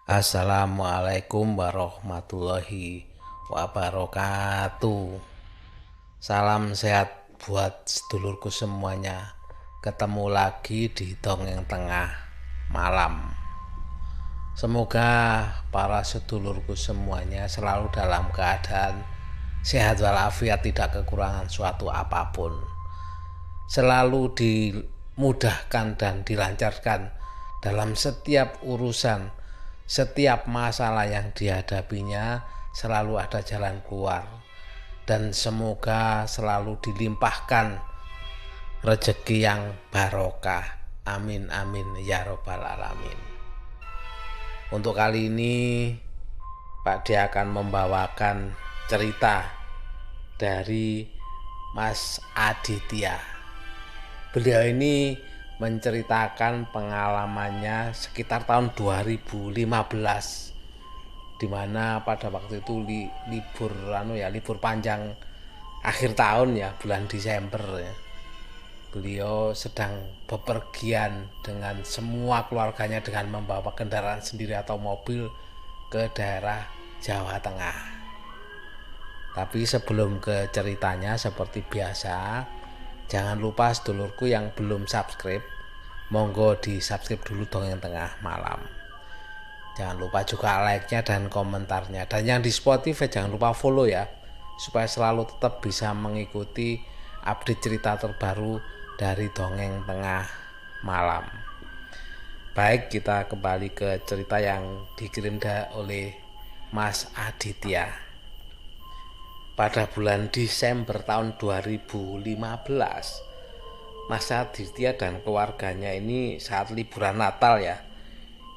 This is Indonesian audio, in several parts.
Assalamualaikum warahmatullahi wabarakatuh. Salam sehat buat sedulurku semuanya. Ketemu lagi di Dongeng Tengah Malam. Semoga para sedulurku semuanya selalu dalam keadaan sehat walafiat, tidak kekurangan suatu apapun. Selalu dimudahkan dan dilancarkan dalam setiap urusan, setiap masalah yang dihadapinya selalu ada jalan keluar. Dan semoga selalu dilimpahkan rezeki yang barokah. Amin amin ya robbal alamin. Untuk kali ini Pak D akan membawakan cerita dari Mas Aditya. Beliau ini menceritakan pengalamannya sekitar tahun 2015, di mana pada waktu itu libur panjang akhir tahun ya, bulan Desember ya. Beliau sedang bepergian dengan semua keluarganya dengan membawa kendaraan sendiri atau mobil ke daerah Jawa Tengah. Tapi sebelum ke ceritanya, seperti biasa, jangan lupa sedulurku yang belum subscribe, monggo di subscribe dulu Dongeng Tengah Malam. Jangan lupa juga like-nya dan komentarnya. Dan yang di Spotify jangan lupa follow ya, supaya selalu tetap bisa mengikuti update cerita terbaru dari Dongeng Tengah Malam. Baik, kita kembali ke cerita yang dikirim oleh Mas Aditya. Pada bulan Desember tahun 2015, Mas Aditya dan keluarganya ini saat liburan Natal ya,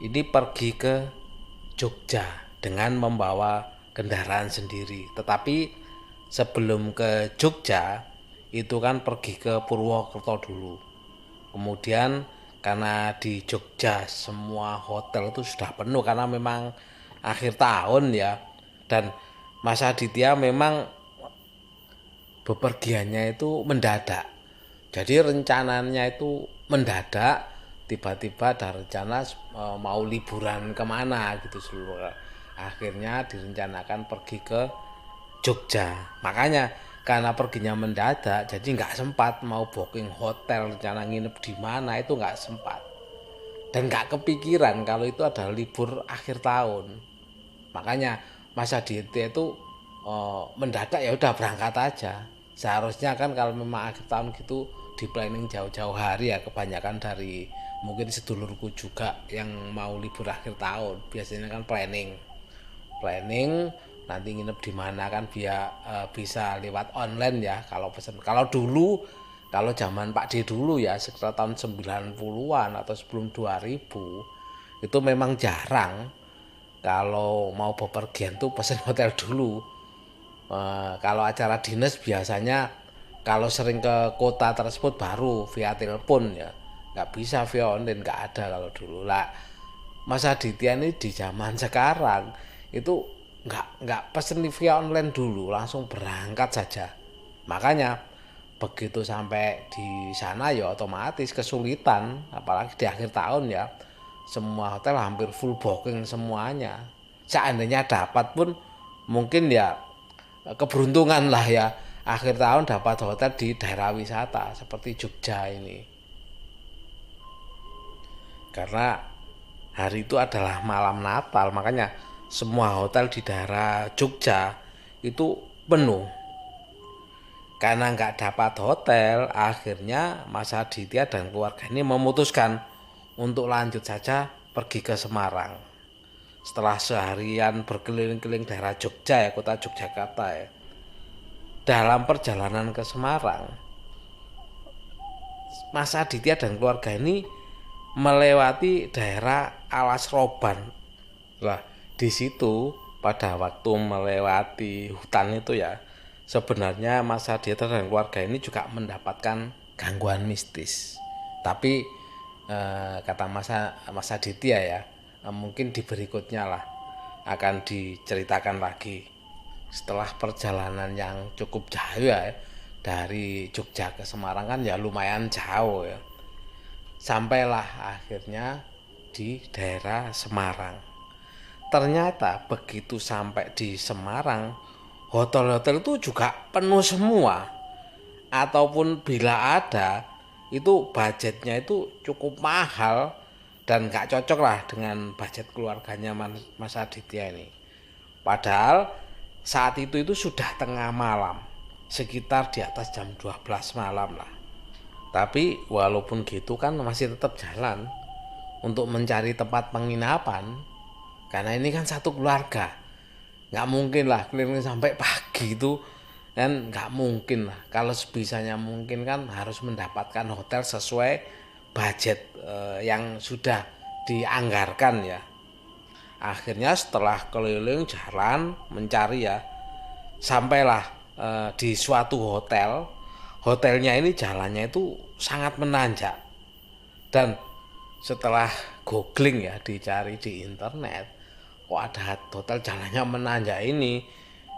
ini pergi ke Jogja dengan membawa kendaraan sendiri. Tetapi sebelum ke Jogja itu kan pergi ke Purwokerto dulu. Kemudian karena di Jogja semua hotel itu sudah penuh karena memang akhir tahun ya, dan Mas Aditya memang bepergiannya itu mendadak. Jadi rencananya itu mendadak, tiba-tiba ada rencana mau liburan kemana gitu seluruh. Akhirnya direncanakan pergi ke Jogja. Makanya karena perginya mendadak, jadi nggak sempat mau booking hotel, rencana nginep di mana itu nggak sempat. Dan nggak kepikiran kalau itu adalah libur akhir tahun. Makanya Mas Aditya itu mendadak, ya udah berangkat aja. Seharusnya kan kalau memang akhir tahun gitu di planning jauh-jauh hari ya, kebanyakan dari mungkin sedulurku juga yang mau libur akhir tahun biasanya kan planning nanti nginep di mana kan biar bisa lewat online ya kalau pesan. Kalau dulu, kalau zaman Pak D dulu ya, sekitar tahun 90-an atau sebelum 2000, itu memang jarang kalau mau bepergian tuh pesen hotel dulu. Kalau acara dinas biasanya kalau sering ke kota tersebut baru via telepon ya, nggak bisa via online, nggak ada kalau dulu lah. Mas Aditya ini di zaman sekarang itu nggak pesen via online dulu, langsung berangkat saja. Makanya begitu sampai di sana ya otomatis kesulitan, apalagi di akhir tahun ya, semua hotel hampir full booking semuanya. Seandainya dapat pun mungkin ya keberuntungan lah ya, akhir tahun dapat hotel di daerah wisata seperti Jogja ini, karena hari itu adalah malam Natal. Makanya semua hotel di daerah Jogja itu penuh. Karena nggak dapat hotel, akhirnya Mas Aditya dan keluarga ini memutuskan untuk lanjut saja pergi ke Semarang. Setelah seharian berkeliling-keliling daerah Jogja ya, kota Yogyakarta ya, dalam perjalanan ke Semarang, Mas Aditya dan keluarga ini melewati daerah Alas Roban. Lah, di situ pada waktu melewati hutan itu ya, sebenarnya Mas Aditya dan keluarga ini juga mendapatkan gangguan mistis. Tapi kata Mas Aditya ya, mungkin di berikutnya lah akan diceritakan lagi. Setelah perjalanan yang cukup jauh ya, dari Jogja ke Semarang kan ya lumayan jauh ya, sampailah akhirnya di daerah Semarang. ternyata begitu sampai di Semarang, hotel-hotel itu juga penuh semua. Ataupun bila ada, itu budgetnya itu cukup mahal dan nggak cocok lah dengan budget keluarganya Mas Aditya ini. Padahal saat itu sudah tengah malam, sekitar di atas jam 12 malam lah. Tapi walaupun gitu kan masih tetap jalan untuk mencari tempat penginapan, karena ini kan satu keluarga. Nggak mungkin lah keliling sampai pagi itu, kan nggak mungkin lah. Kalau sebisanya mungkin kan harus mendapatkan hotel sesuai budget yang sudah dianggarkan ya. Akhirnya setelah keliling jalan mencari ya, sampailah di suatu hotel. Hotelnya ini jalannya itu sangat menanjak, dan setelah googling ya, dicari di internet, kok ada hotel jalannya menanjak ini.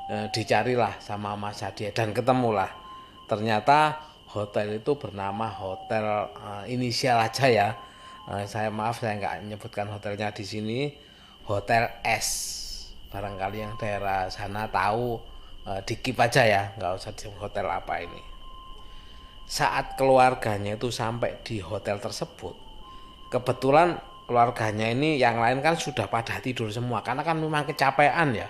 Dicarilah sama Mas Aditya dan ketemulah. Ternyata hotel itu bernama hotel inisial aja ya. Saya maaf, saya nggak menyebutkan hotelnya di sini. Hotel S. Barangkali yang daerah sana tahu, dikip aja ya, nggak usah di hotel apa ini. Saat keluarganya itu sampai di hotel tersebut, kebetulan keluarganya ini yang lain kan sudah pada tidur semua, karena kan memang kecapean ya.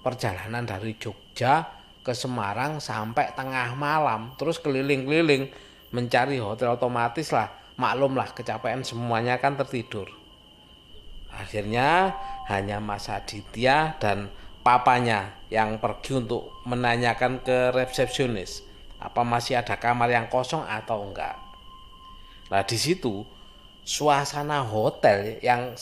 Perjalanan dari Jogja ke Semarang sampai tengah malam, terus keliling-keliling mencari hotel, otomatis lah, maklum lah, kecapean, semuanya kan tertidur. Akhirnya hanya Mas Aditya dan papanya yang pergi untuk menanyakan ke resepsionis apa masih ada kamar yang kosong atau enggak. Nah di situ suasana hotel yang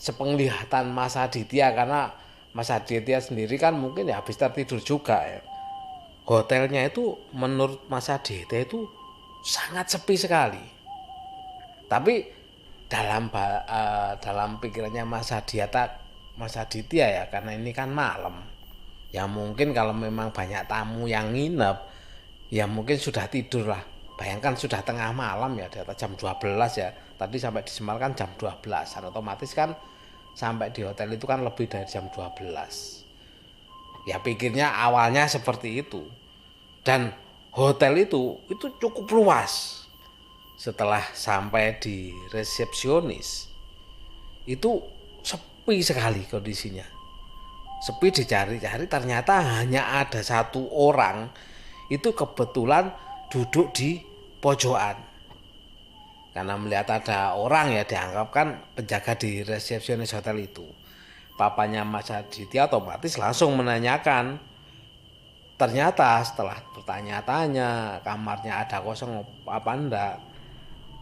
sepenglihatan Mas Aditya, karena Mas Aditya sendiri kan mungkin ya habis tertidur juga ya. Hotelnya itu menurut Mas Aditya itu sangat sepi sekali. Tapi dalam pikirannya Mas Aditya ya, karena ini kan malam. Ya mungkin kalau memang banyak tamu yang nginep, ya mungkin sudah tidur lah. Bayangkan sudah tengah malam ya, di atas jam 12 ya. Tadi sampai di Semarang kan jam 12, otomatis kan sampai di hotel itu kan lebih dari jam 12. Ya pikirnya awalnya seperti itu. Dan hotel itu cukup luas. Setelah sampai di resepsionis, itu sepi sekali kondisinya. Sepi, dicari-cari ternyata hanya ada satu orang, itu kebetulan duduk di pojokan. Karena melihat ada orang ya, dianggap kan penjaga di resepsionis hotel itu. Papanya Mas Aditya otomatis langsung menanyakan. Ternyata setelah bertanya-tanya kamarnya ada kosong apa enggak,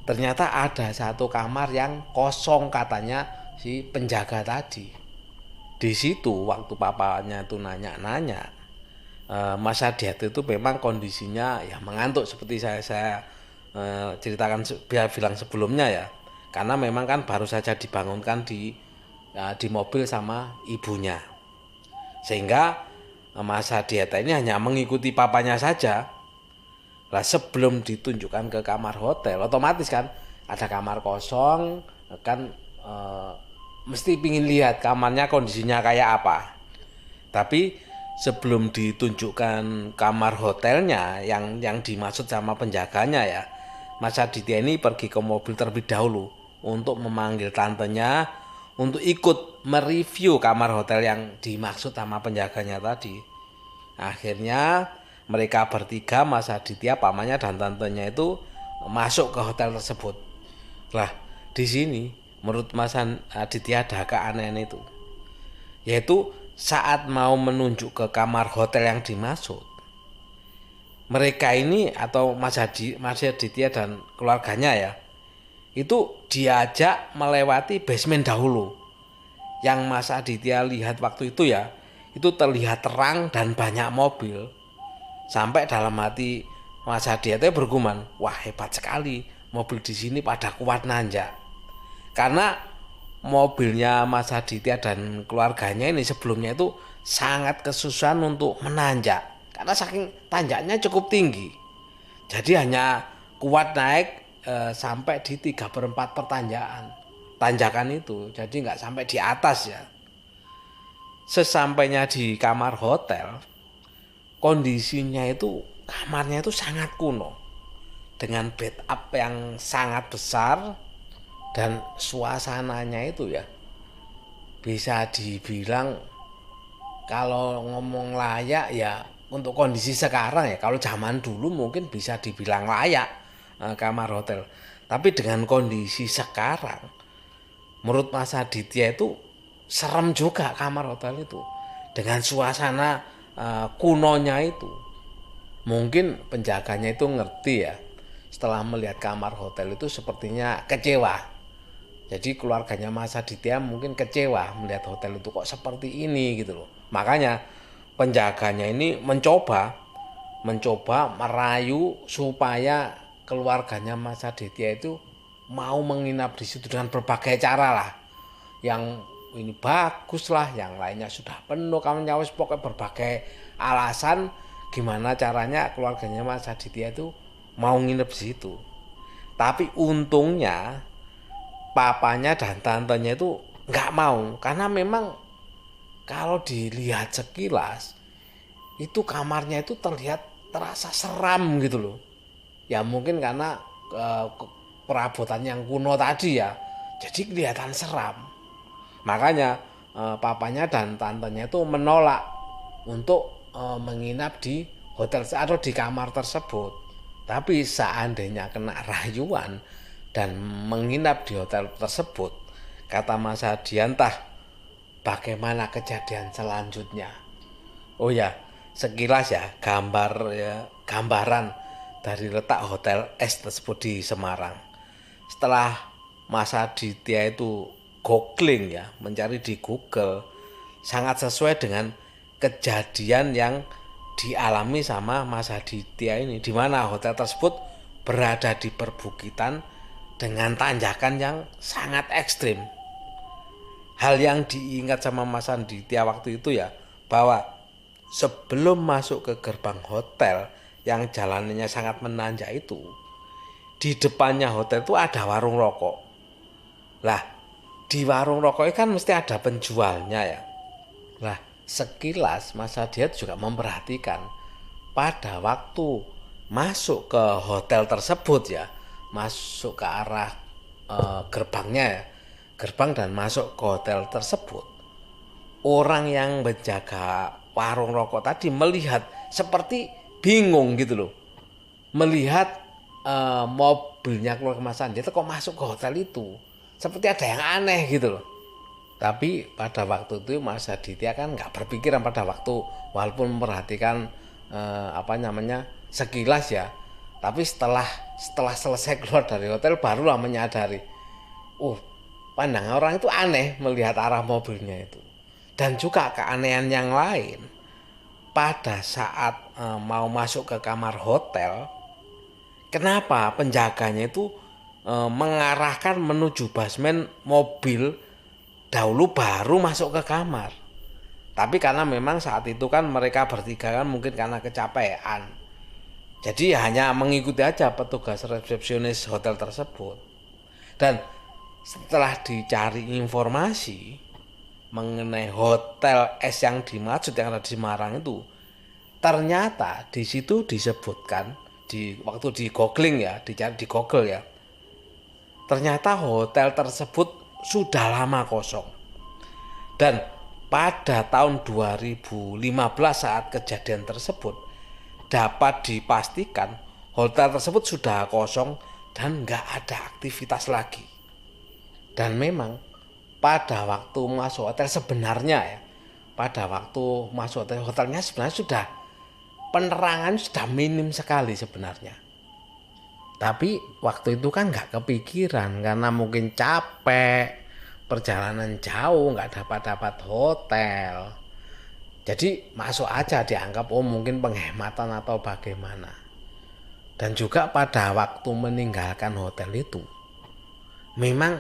ternyata ada satu kamar yang kosong katanya si penjaga tadi. Di situ waktu papanya itu nanya-nanya, Mas Aditya itu memang kondisinya ya mengantuk seperti saya ceritakan bilang sebelumnya ya, karena memang kan baru saja dibangunkan di mobil sama ibunya, sehingga Mas Aditya ini hanya mengikuti papanya saja. Lah sebelum ditunjukkan ke kamar hotel, otomatis kan ada kamar kosong kan, mesti pingin lihat kamarnya kondisinya kayak apa. Tapi sebelum ditunjukkan kamar hotelnya yang dimaksud sama penjaganya ya, Mas Aditya ini pergi ke mobil terlebih dahulu untuk memanggil tantenya untuk ikut mereview kamar hotel yang dimaksud sama penjaganya tadi. Akhirnya mereka bertiga, Mas Aditya, pamannya dan tantenya itu masuk ke hotel tersebut. Lah di sini menurut Mas Aditya ada keanehan itu, yaitu saat mau menunjuk ke kamar hotel yang dimaksud, mereka ini atau Mas Aditya dan keluarganya ya, itu diajak melewati basement dahulu. Yang Mas Aditya lihat waktu itu ya, itu terlihat terang dan banyak mobil. Sampai dalam hati Mas Aditya bergumam, wah hebat sekali, mobil di sini pada kuat nanjak. Karena mobilnya Mas Aditya dan keluarganya ini sebelumnya itu sangat kesusahan untuk menanjak, karena saking tanjaknya cukup tinggi. Jadi hanya kuat naik sampai di 3/4 pertanjakan. tanjakan itu, jadi nggak sampai di atas ya. Sesampainya di kamar hotel, kondisinya itu kamarnya itu sangat kuno dengan bed up yang sangat besar dan suasananya itu ya bisa dibilang kalau ngomong layak ya untuk kondisi sekarang ya, kalau zaman dulu mungkin bisa dibilang layak kamar hotel. Tapi dengan kondisi sekarang, menurut Mas Aditya itu serem juga kamar hotel itu. Dengan suasana kunonya itu. Mungkin penjaganya itu ngerti ya. Setelah melihat kamar hotel itu sepertinya kecewa. Jadi keluarganya Mas Aditya mungkin kecewa melihat hotel itu kok seperti ini gitu loh. Makanya penjaganya ini mencoba merayu supaya keluarganya Mas Aditya itu mau menginap di situ dengan berbagai cara lah. Yang ini bagus lah, yang lainnya sudah penuh, kawan nyawes pokoknya berbagai alasan gimana caranya keluarganya Mas Aditya itu mau nginep di situ. Tapi untungnya papanya dan tantenya itu nggak mau, karena memang kalau dilihat sekilas itu kamarnya itu terasa seram gitu loh. Ya mungkin karena perabotan yang kuno tadi ya, jadi kelihatan seram. Makanya papanya dan tantenya itu menolak untuk menginap di hotel atau di kamar tersebut. Tapi seandainya kena rayuan dan menginap di hotel tersebut, kata Mas Adiantah, bagaimana kejadian selanjutnya? Oh ya, sekilas ya gambaran dari letak hotel S tersebut di Semarang. Setelah Mas Aditya itu googling ya, mencari di Google, sangat sesuai dengan kejadian yang dialami sama Mas Aditya ini, di mana hotel tersebut berada di perbukitan dengan tanjakan yang sangat ekstrim. Hal yang diingat sama Mas Aditya waktu itu ya, bahwa sebelum masuk ke gerbang hotel yang jalanannya sangat menanjak itu, di depannya hotel itu ada warung rokok. Lah, di warung rokok kan mesti ada penjualnya ya. Lah, sekilas Mas Aditya juga memperhatikan pada waktu masuk ke hotel tersebut ya, masuk ke arah gerbangnya ya, gerbang dan masuk ke hotel tersebut, orang yang menjaga warung rokok tadi melihat seperti bingung gitu loh, melihat mobilnya keluarga Mas Aditya kok masuk ke hotel itu, seperti ada yang aneh gitu loh. Tapi pada waktu itu Mas Aditya kan nggak berpikiran pada waktu, walaupun memperhatikan sekilas ya. Tapi setelah selesai keluar dari hotel barulah menyadari, pandangan orang itu aneh melihat arah mobilnya itu. Dan juga keanehan yang lain, pada saat mau masuk ke kamar hotel, kenapa penjaganya itu mengarahkan menuju basement mobil dahulu baru masuk ke kamar. Tapi karena memang saat itu kan mereka bertiga kan mungkin karena kecapean, jadi hanya mengikuti aja petugas resepsionis hotel tersebut. Dan setelah dicari informasi mengenai hotel S yang dimaksud yang ada di Semarang itu, ternyata di situ disebutkan waktu di googling ya, dicari di Google ya, ternyata hotel tersebut sudah lama kosong. Dan pada tahun 2015 saat kejadian tersebut, dapat dipastikan hotel tersebut sudah kosong dan nggak ada aktivitas lagi. Dan memang pada waktu masuk hotel sebenarnya ya, pada waktu masuk hotelnya sebenarnya sudah penerangan sudah minim sekali sebenarnya. Tapi waktu itu kan nggak kepikiran karena mungkin capek, perjalanan jauh, nggak dapat hotel. Jadi masuk aja, dianggap mungkin penghematan atau bagaimana. Dan juga pada waktu meninggalkan hotel itu, memang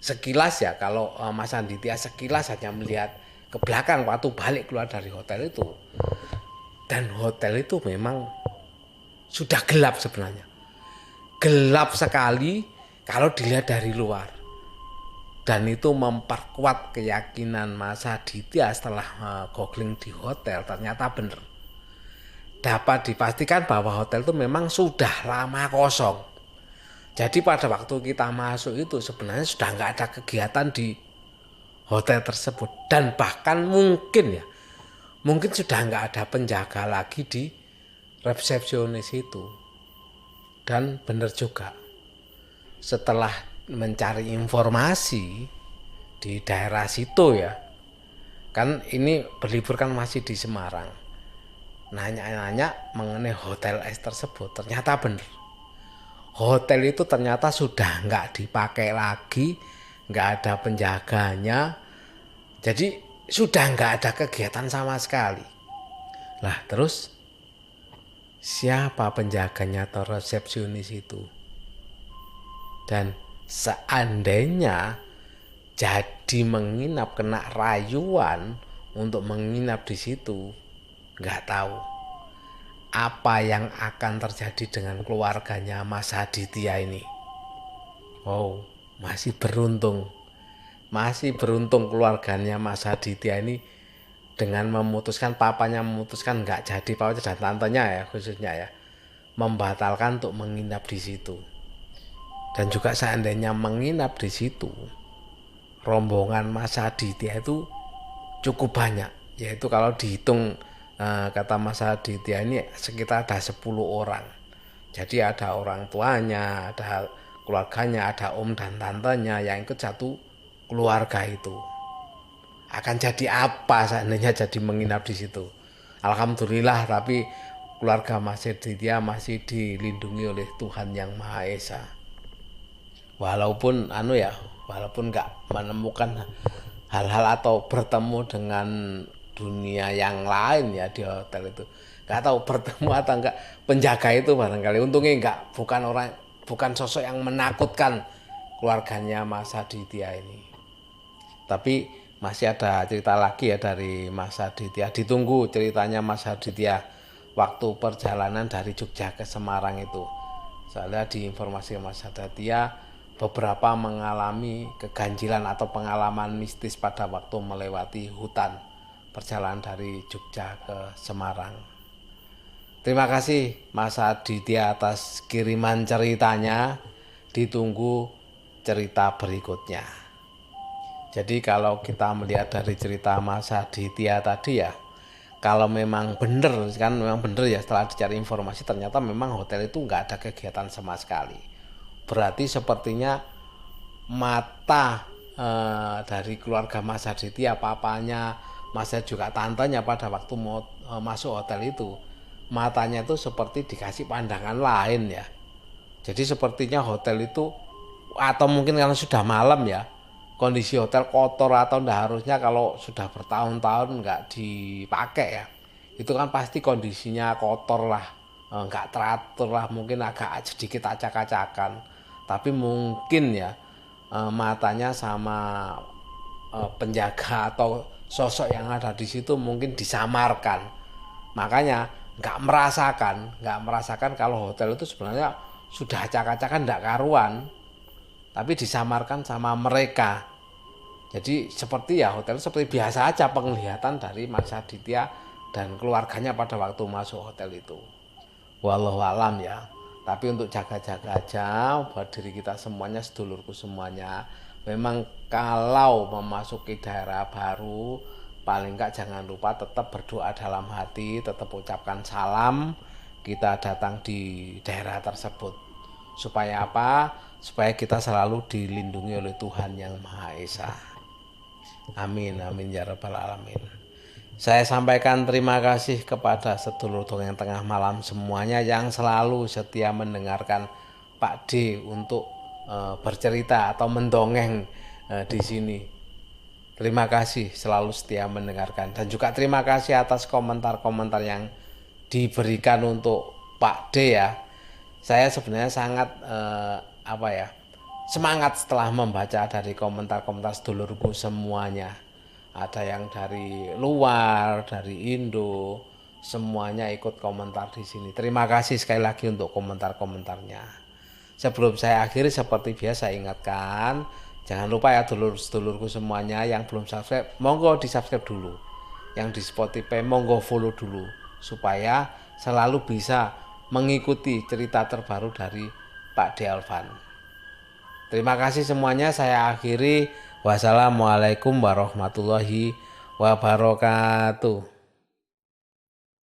sekilas ya, kalau Mas Aditya sekilas hanya melihat ke belakang waktu balik keluar dari hotel itu. Dan hotel itu memang sudah gelap sebenarnya. Gelap sekali kalau dilihat dari luar. Dan itu memperkuat keyakinan Mas Aditya setelah googling di hotel, ternyata benar. Dapat dipastikan bahwa hotel itu memang sudah lama kosong. Jadi pada waktu kita masuk itu sebenarnya sudah nggak ada kegiatan di hotel tersebut. Dan bahkan mungkin sudah nggak ada penjaga lagi di resepsionis itu. Dan benar juga, setelah mencari informasi di daerah situ ya, kan ini berlibur kan masih di Semarang, nanya-nanya mengenai hotel S tersebut, ternyata benar. Hotel itu ternyata sudah nggak dipakai lagi, nggak ada penjaganya, jadi sudah nggak ada kegiatan sama sekali. Lah terus siapa penjaganya atau resepsionis itu? Dan seandainya jadi menginap, kena rayuan untuk menginap di situ, nggak tahu apa yang akan terjadi dengan keluarganya Mas Aditya ini. Oh, masih beruntung keluarganya Mas Aditya ini dengan memutuskan, papanya memutuskan nggak jadi, papanya dan tantenya ya khususnya ya, membatalkan untuk menginap di situ. Dan juga seandainya menginap di situ, rombongan Mas Aditya itu cukup banyak, yaitu kalau dihitung kata Mas Aditya ini sekitar ada 10 orang. Jadi ada orang tuanya, ada keluarganya, ada om dan tantenya yang ikut satu keluarga itu. Akan jadi apa seandainya jadi menginap di situ? Alhamdulillah, tapi keluarga Mas Aditya masih dilindungi oleh Tuhan Yang Maha Esa. Walaupun walaupun nggak menemukan hal-hal atau bertemu dengan dunia yang lain ya di hotel itu, nggak tahu bertemu atau enggak penjaga itu barangkali, untungnya bukan sosok yang menakutkan keluarganya Mas Aditya ini. Tapi masih ada cerita lagi ya dari Mas Aditya, ditunggu ceritanya Mas Aditya waktu perjalanan dari Jogja ke Semarang itu. Soalnya di informasi Mas Aditya beberapa mengalami keganjilan atau pengalaman mistis pada waktu melewati hutan perjalanan dari Jogja ke Semarang. Terima kasih Mas Aditya atas kiriman ceritanya. Ditunggu cerita berikutnya. Jadi kalau kita melihat dari cerita Mas Aditya tadi ya, kalau memang benar ya, setelah dicari informasi ternyata memang hotel itu nggak ada kegiatan sama sekali. Berarti sepertinya mata dari keluarga Mas Aditya, papanya, Mas juga tantenya pada waktu mau masuk hotel itu, matanya itu seperti dikasih pandangan lain ya. Jadi sepertinya hotel itu, atau mungkin karena sudah malam ya, kondisi hotel kotor atau enggak, harusnya kalau sudah bertahun-tahun nggak dipakai ya, itu kan pasti kondisinya kotor lah, nggak teratur lah, mungkin agak sedikit acak-acakan. Tapi mungkin ya matanya sama penjaga atau sosok yang ada di situ mungkin disamarkan, makanya nggak merasakan kalau hotel itu sebenarnya sudah acak-acakan, nggak karuan, tapi disamarkan sama mereka. Jadi seperti ya hotel seperti biasa aja penglihatan dari Mas Aditya dan keluarganya pada waktu masuk hotel itu. Wallahu alam ya. Tapi untuk jaga-jaga aja buat diri kita semuanya, sedulurku semuanya. Memang kalau memasuki daerah baru, paling enggak jangan lupa tetap berdoa dalam hati, tetap ucapkan salam kita datang di daerah tersebut. Supaya apa? Supaya kita selalu dilindungi oleh Tuhan Yang Maha Esa. Amin, amin ya rabbal alamin. Saya sampaikan terima kasih kepada sedulur dongeng tengah malam semuanya yang selalu setia mendengarkan Pak D untuk bercerita atau mendongeng di sini. Terima kasih selalu setia mendengarkan, dan juga terima kasih atas komentar-komentar yang diberikan untuk Pak D ya. Saya sebenarnya sangat semangat setelah membaca dari komentar-komentar sedulurku semuanya. Ada yang dari luar, dari Indo, semuanya ikut komentar di sini. Terima kasih sekali lagi untuk komentar-komentarnya. Sebelum saya akhiri, seperti biasa ingatkan, Jangan lupa ya dulur-dulurku semuanya yang belum subscribe, monggo di subscribe dulu. Yang di Spotify monggo follow dulu supaya selalu bisa mengikuti cerita terbaru dari Pak Delvan. Terima kasih semuanya, saya akhiri. Wassalamualaikum warahmatullahi wabarakatuh.